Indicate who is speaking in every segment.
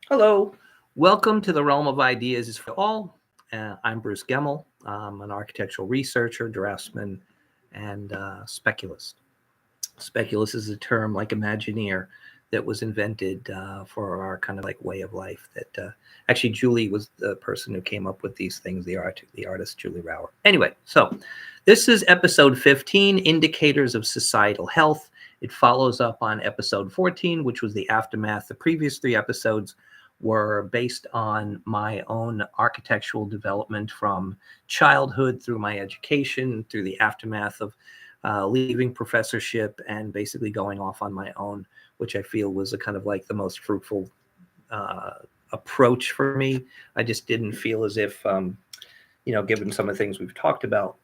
Speaker 1: Hello, welcome to the Realm of Ideas is for All. I'm Bruce Gemmel. I'm an architectural researcher, draftsman, and speculist. Speculist is a term like Imagineer that was invented for our kind of like way of life. That actually Julie was the person who came up with these things. The artist Julie Rower. Anyway, so this is episode 15, Indicators of Societal Health. It follows up on episode 14, which was the aftermath. The previous three episodes were based on my own architectural development from childhood through my education, through the aftermath of leaving professorship and basically going off on my own, which I feel was a kind of like the most fruitful uh, approach for me. I just didn't feel as if, given some of the things we've talked about,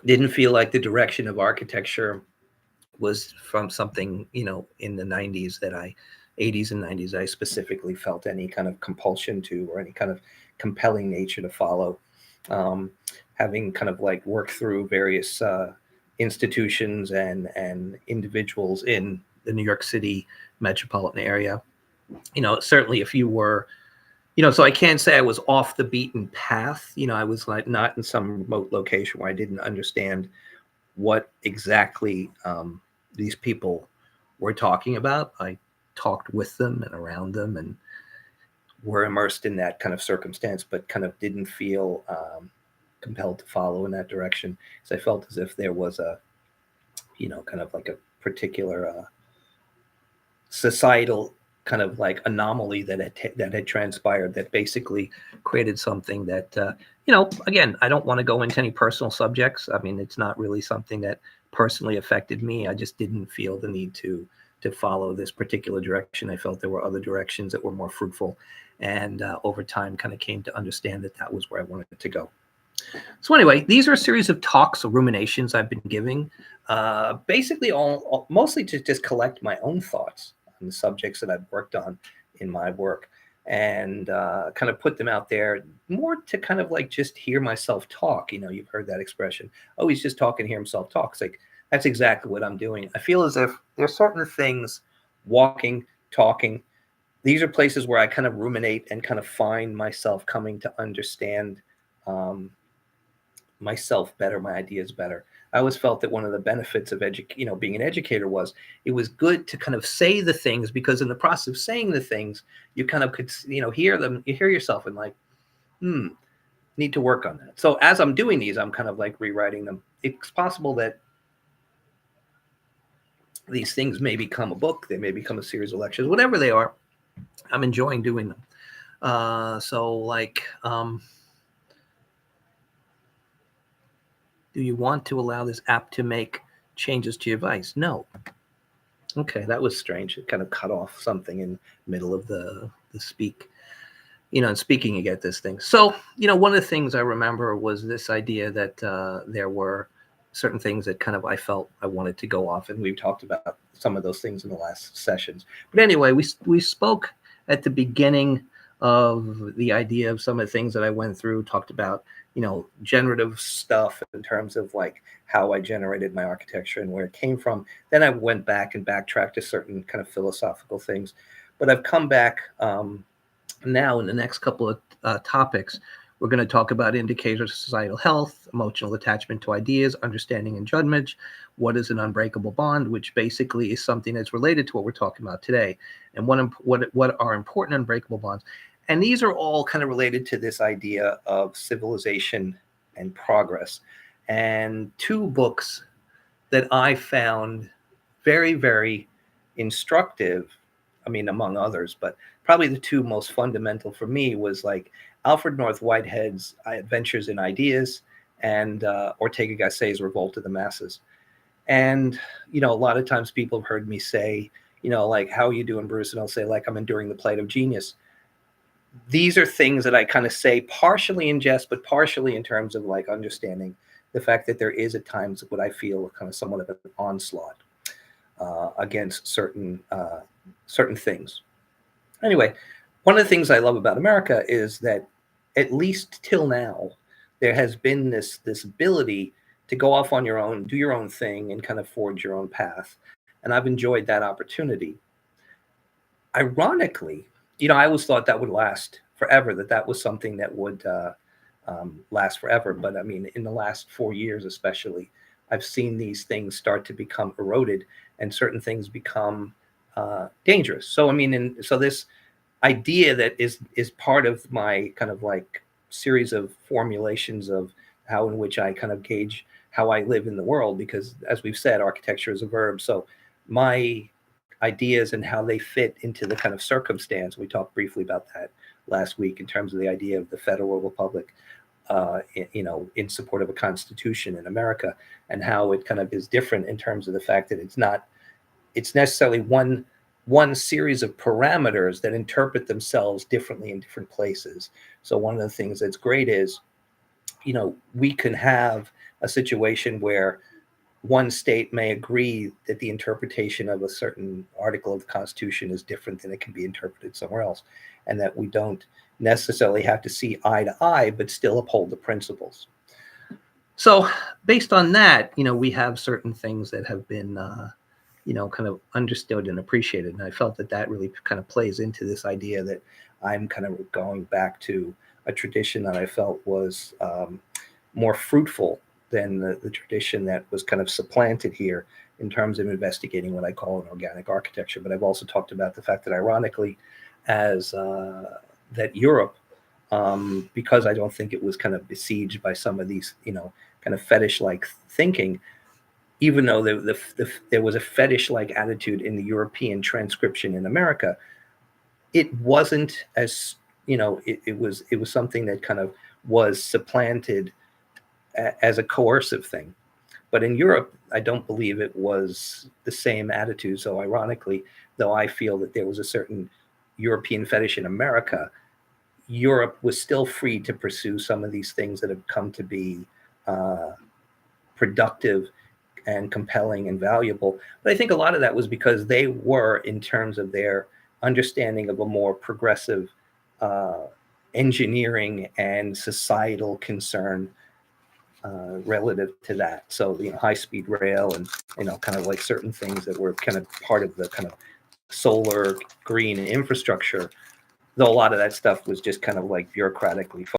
Speaker 1: didn't feel like the direction of architecture was from something, in the 90s that 80s and 90s, I specifically felt any kind of compulsion to or any kind of compelling nature to follow. Um, Having kind of like worked through various institutions and individuals in the New York City metropolitan area, certainly if you were, so I can't say I was off the beaten path. I was like not in some remote location where I didn't understand what exactly these people were talking about. I talked with them and around them and were immersed in that kind of circumstance, but kind of didn't feel compelled to follow in that direction. So I felt as if there was a, kind of like a particular societal kind of like anomaly that had transpired that basically created something that again, I don't want to go into any personal subjects. I mean, it's not really something that personally affected me. I just didn't feel the need to follow this particular direction. I felt there were other directions that were more fruitful, and over time kind of came to understand that that was where I wanted to go. So anyway, these are a series of talks or ruminations I've been giving, basically all mostly to just collect my own thoughts on the subjects that I've worked on in my work, and kind of put them out there more to kind of like just hear myself talk. You've heard that expression. Oh, he's just talking to hear himself talk. It's like that's exactly what I'm doing. I feel as if there's certain things, walking, talking. These are places where I kind of ruminate and kind of find myself coming to understand um, myself better, my ideas better. I always felt that one of the benefits of being an educator was it was good to kind of say the things, because in the process of saying the things, you kind of could, hear them, you hear yourself and like, need to work on that. So as I'm doing these, I'm kind of like rewriting them. It's possible that these things may become a book, they may become a series of lectures, whatever they are. I'm enjoying doing them. So like, do you want to allow this app to make changes to your device? No. Okay, that was strange. It kind of cut off something in the middle of the speak. And speaking, you get this thing. So, one of the things I remember was this idea that there were certain things that kind of I felt I wanted to go off, and we've talked about some of those things in the last sessions. But anyway, we spoke at the beginning of the idea of some of the things that I went through, talked about, generative stuff in terms of like how I generated my architecture and where it came from. Then I went back and backtracked to certain kind of philosophical things. But I've come back now in the next couple of topics. We're going to talk about indicators of societal health, emotional attachment to ideas, understanding and judgment. What is an unbreakable bond, which basically is something that's related to what we're talking about today, and what are important unbreakable bonds. And these are all kind of related to this idea of civilization and progress. And two books that I found very, very instructive, I mean, among others, but probably the two most fundamental for me was like Alfred North Whitehead's Adventures in Ideas and Ortega Gasset's Revolt of the Masses. And, a lot of times people have heard me say, like, how are you doing, Bruce? And I'll say, like, I'm enduring the plight of genius. These are things that I kind of say partially in jest, but partially in terms of like understanding the fact that there is at times what I feel kind of somewhat of an onslaught against certain things. Anyway, one of the things I love about America is that at least till now, there has been this ability to go off on your own, do your own thing, and kind of forge your own path. And I've enjoyed that opportunity. Ironically, I always thought that would last forever, that was something that would last forever. But I mean, in the last 4 years, especially, I've seen these things start to become eroded and certain things become dangerous. So, I mean, and so this idea that is part of my kind of like series of formulations of how in which I kind of gauge how I live in the world, because as we've said, architecture is a verb. So my ideas and how they fit into the kind of circumstance, we talked briefly about that last week in terms of the idea of the federal republic, in support of a constitution in America, and how it kind of is different in terms of the fact that it's necessarily one series of parameters that interpret themselves differently in different places. So one of the things that's great is, we can have a situation where one state may agree that the interpretation of a certain article of the Constitution is different than it can be interpreted somewhere else, and that we don't necessarily have to see eye to eye, but still uphold the principles. So, based on that, we have certain things that have been, kind of understood and appreciated, and I felt that really kind of plays into this idea that I'm kind of going back to a tradition that I felt was more fruitful than the tradition that was kind of supplanted here in terms of investigating what I call an organic architecture. But I've also talked about the fact that, ironically, as that Europe, because I don't think it was kind of besieged by some of these, kind of fetish-like thinking, even though there was a fetish-like attitude in the European transcription in America, it wasn't as, it was something that kind of was supplanted as a coercive thing. But in Europe, I don't believe it was the same attitude. So ironically, though I feel that there was a certain European fetish in America, Europe was still free to pursue some of these things that have come to be productive and compelling and valuable. But I think a lot of that was because they were, in terms of their understanding of a more progressive engineering and societal concern relative to that. So, high-speed rail and, kind of like certain things that were kind of part of the kind of solar green infrastructure, though a lot of that stuff was just kind of like bureaucratically